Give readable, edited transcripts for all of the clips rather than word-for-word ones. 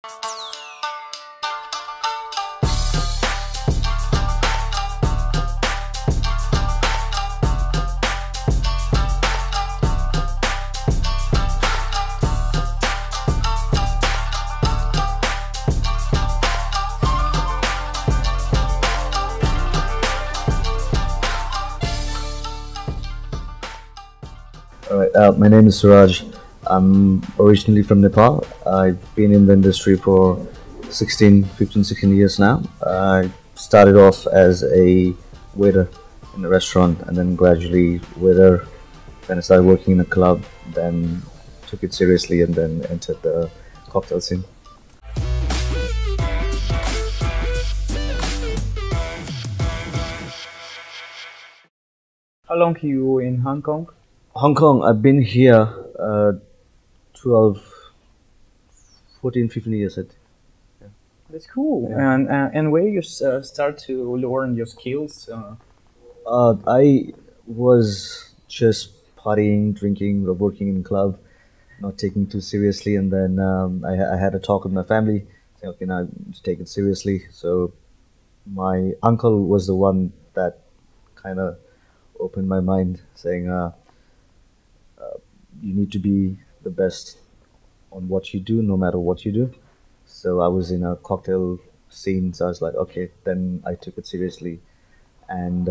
Alright, my name is Suraj. I'm originally from Nepal. I've been in the industry for 16 years now. I started off as a waiter in a restaurant, and then gradually waiter. Then I started working in a club, then took it seriously, and then entered the cocktail scene. How long you in Hong Kong? Hong Kong, I've been here 14, 15 years, I think. Yeah. That's cool. Yeah. And where you start to learn your skills? I was just partying, drinking, working in club, not taking too seriously, and then I had a talk with my family, saying, okay, now to take it seriously. So my uncle was the one that kind of opened my mind, saying, you need to be the best on what you do, no matter what you do. So I was in a cocktail scene, so I was like, okay, then I took it seriously. And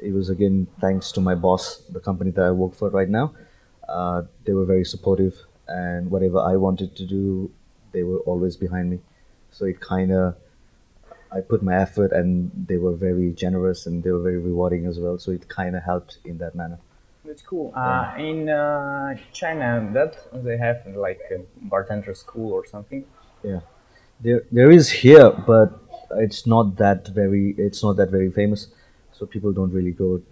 it was again thanks to my boss, the company that I work for right now. They were very supportive, and whatever I wanted to do, they were always behind me. So it kind of, I put my effort, and they were very generous, and they were very rewarding as well. So it kind of helped in that manner. That's cool. In China, that they have like a bartender school or something. Yeah, there is here, but it's not that very famous. So people don't really go.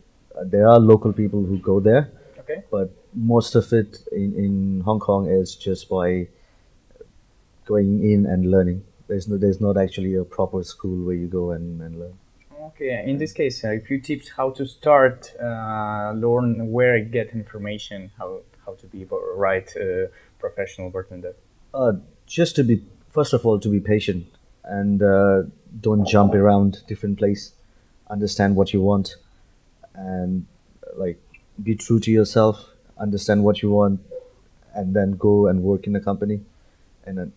There are local people who go there. Okay. But most of it in Hong Kong is just by going in and learning. There's not actually a proper school where you go and learn. Okay, in this case, a few tips how to start, learn where get information, how to be right professional bartender. Just to be, first of all, to be patient, and don't jump around different place. Understand what you want, and like be true to yourself. Understand what you want, and then go and work in a company. And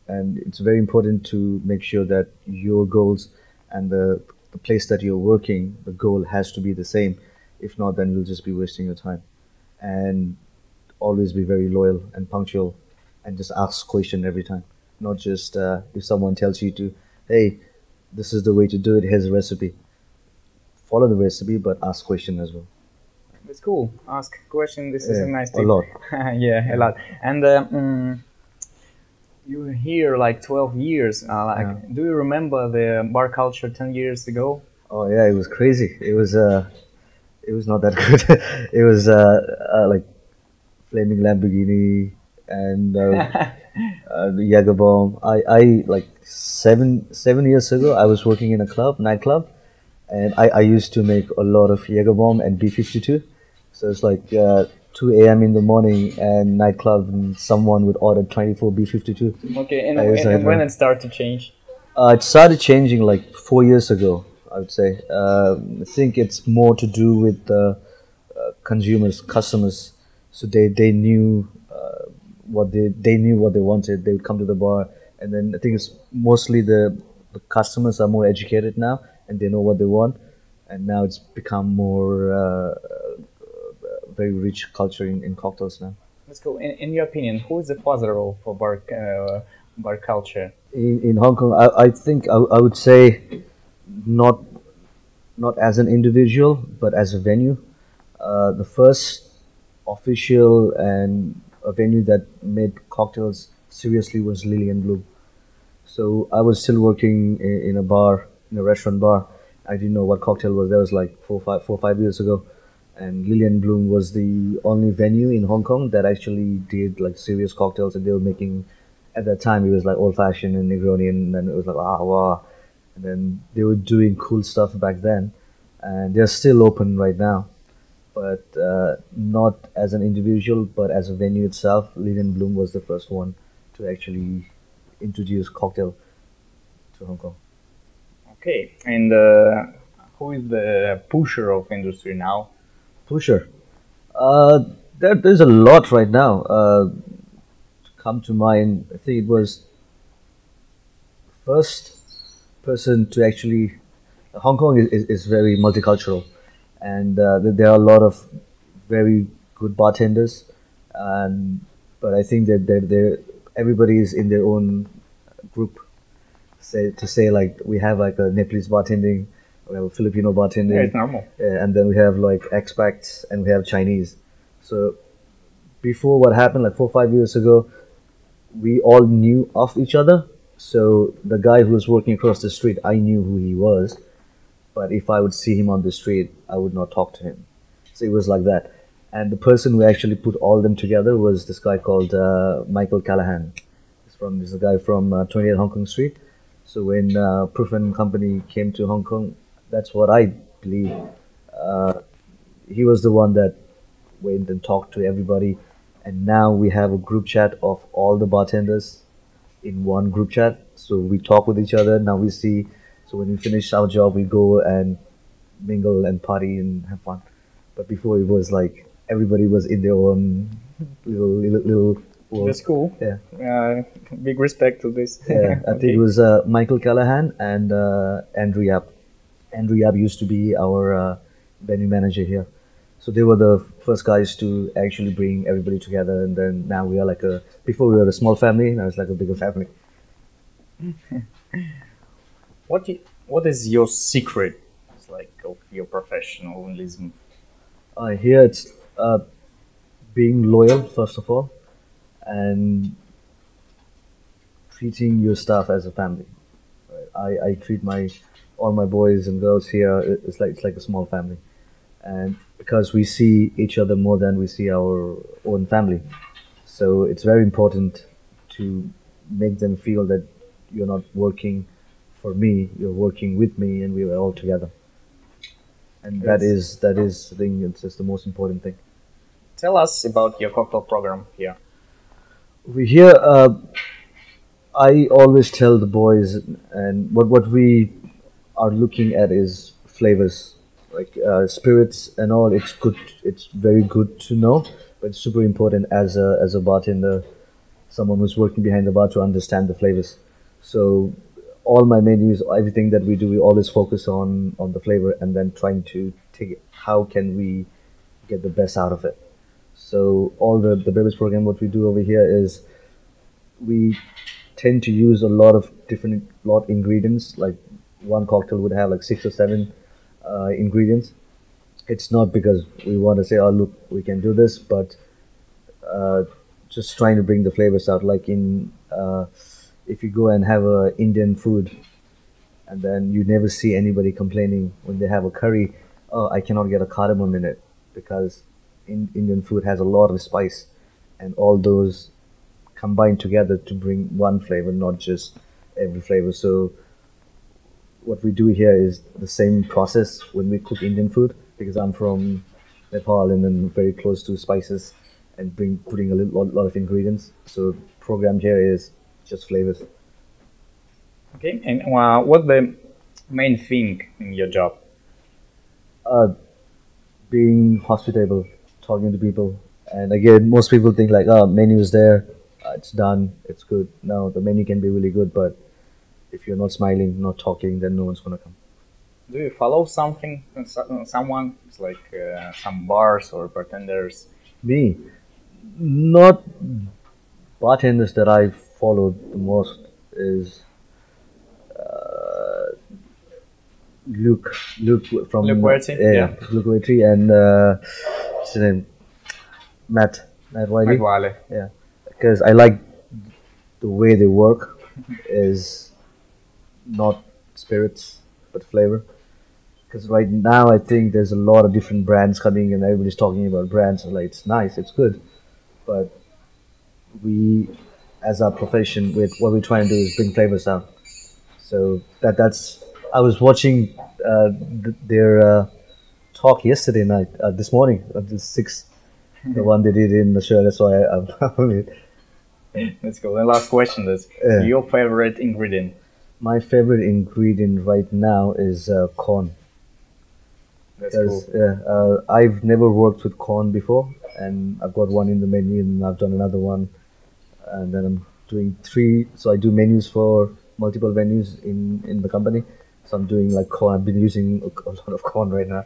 it's very important to make sure that your goals and the place that you're working, the goal has to be the same. If not, then you'll just be wasting your time. And always be very loyal and punctual, and just ask question every time. Not just if someone tells you to, hey, this is the way to do it, here's a recipe. Follow the recipe, but ask question as well. That's cool. Ask question. This is a nice thing. A lot. Yeah, a lot. And you were here like 12 years. Do you remember the bar culture 10 years ago? Oh yeah, it was crazy. It was not that good. It was like flaming Lamborghini and the ягер bomb. I like seven years ago, I was working in a nightclub, and I used to make a lot of ягер bomb and B-52. So it's like 2 a.m. in the morning and nightclub, and someone would order 24 B-52. Okay, and when it started to change? It started changing like 4 years ago, I would say. I think it's more to do with customers. So they knew what they wanted. They would come to the bar, and then I think it's mostly the customers are more educated now, and they know what they want, and now it's become more very rich culture in cocktails now. Let's go. In your opinion, who is the father of bar culture? In Hong Kong, I think I would say not as an individual, but as a venue. The first official and a venue that made cocktails seriously was Lily and Bloom. So I was still working in a restaurant bar. I didn't know what cocktail was. That was like 4 or 5 years ago. And Lily and Bloom was the only venue in Hong Kong that actually did like serious cocktails, and they were making, at that time it was like old fashioned and Negroni, and then it was like wow. And then they were doing cool stuff back then, and they're still open right now, but not as an individual, but as a venue itself. Lily and Bloom was the first one to actually introduce cocktail to Hong Kong. Okay, and who is the pusher of industry now? Pusher. There's a lot right now. Come to mind. I think it was first person to actually. Hong Kong is very multicultural, and there are a lot of very good bartenders, and but I think that they're everybody is in their own group. Say like we have like a Nepalese bartending, we have a Filipino bartending, Yeah, it's normal. and then we have like expats and we have Chinese. So before what happened like 4 or 5 years ago, we all knew of each other. So the guy who was working across the street, I knew who he was, but if I would see him on the street, I would not talk to him. So it was like that. And the person who actually put all of them together was this guy called Michael Callahan. He's a guy from 28 Hong Kong Street. So when Proof and Company came to Hong Kong, that's what I believe. He was the one that went and talked to everybody. And now we have a group chat of all the bartenders in one group chat. So we talk with each other. Now we see. So when we finish our job, we go and mingle and party and have fun. But before it was like everybody was in their own little world. That's cool. Yeah. Big respect to this. Yeah, I think it was Michael Callahan and Andrew Yap. Andrew Yap used to be our venue manager here. So they were the first guys to actually bring everybody together. And then now we are like before we were a small family, now it's like a bigger family. What is your secret? It's like of your professionalism. Here it's being loyal, first of all, and treating your staff as a family. Right? I treat all my boys and girls here. It's like a small family, and because we see each other more than we see our own family, so it's very important to make them feel that you're not working for me, you're working with me, and we are all together. And that is I think it's just the most important thing. Tell us about your cocktail program here. We here, I always tell the boys, and what we are looking at is flavors, like spirits and all. It's good. It's very good to know, but it's super important as a bartender, someone who's working behind the bar to understand the flavors. So all my menus, everything that we do, we always focus on the flavor and then trying to take it, how can we get the best out of it. So all the beverage program, what we do over here is we tend to use a lot of different ingredients. Like one cocktail would have like 6 or 7 ingredients. It's not because we want to say, oh look, we can do this, but just trying to bring the flavors out. Like in if you go and have a Indian food, and then you never see anybody complaining when they have a curry, oh, I cannot get a cardamom in it, because Indian food has a lot of spice, and all those combine together to bring one flavor, not just every flavor. So what we do here is the same process when we cook Indian food, because I'm from Nepal and then very close to spices and putting a lot of ingredients. So program here is just flavors. Okay, and what's the main thing in your job? Being hospitable, talking to people. And again, most people think like, oh, menu is there, it's done, it's good. No, the menu can be really good, but if you're not smiling, not talking, then no one's gonna come. Do you follow something, someone? It's like some bars or bartenders? Me, not bartenders that I followed the most is Luke from Luke Werty? Yeah. Luke Werty and what's his name? Matt Wiley. Matt Wiley. Yeah, because I like the way they work is not spirits but flavor. Because right now I think there's a lot of different brands coming and everybody's talking about brands. Like it's nice, it's good, but we, as our profession, with what we're trying to do is bring flavors out. So that's. I was watching their talk yesterday night, this morning, at the 6, the one they did in the show. That's why I'm Let's go. And last question is your favorite ingredient? My favorite ingredient right now is corn. That's cool. I've never worked with corn before, and I've got one in the menu, and I've done another one, and then I'm doing three. So I do menus for multiple venues in the company. So I'm doing like corn. I've been using a lot of corn right now.